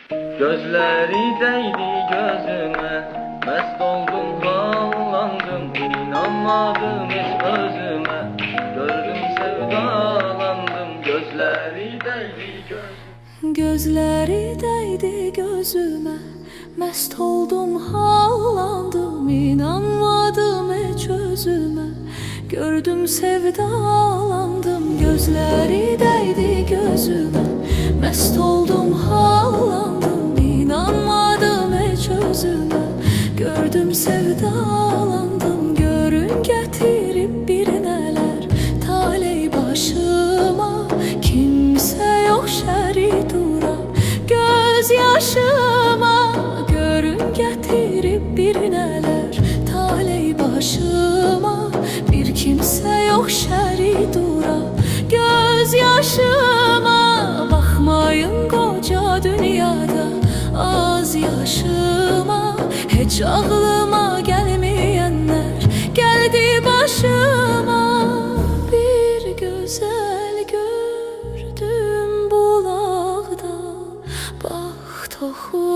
Gözleri değdi gözüme, mest oldum hallandım, inanmadım hiç özüme. Gördüm sevdalandım, gözleri değdi gözüme. Gözleri değdi gözüme, mest oldum hallandım, inanmadım hiç özüme. Gördüm sevdalandım, gözleri değdi gözüme, mest oldum hallandım, inanmadım hiç özüme. Gördüm sevdalandım, görün getirip bir neler taley başıma. Kimse yok şeri dura göz yaşıma. Görün getirip bir neler taley başıma. Bir kimse yok şeri dura göz yaşıma. Bakmayın koca dünyada az yaşıma. Hiç aklıma gelmeyenler geldi başıma. Bir güzel gördüm bulakta, bak toxu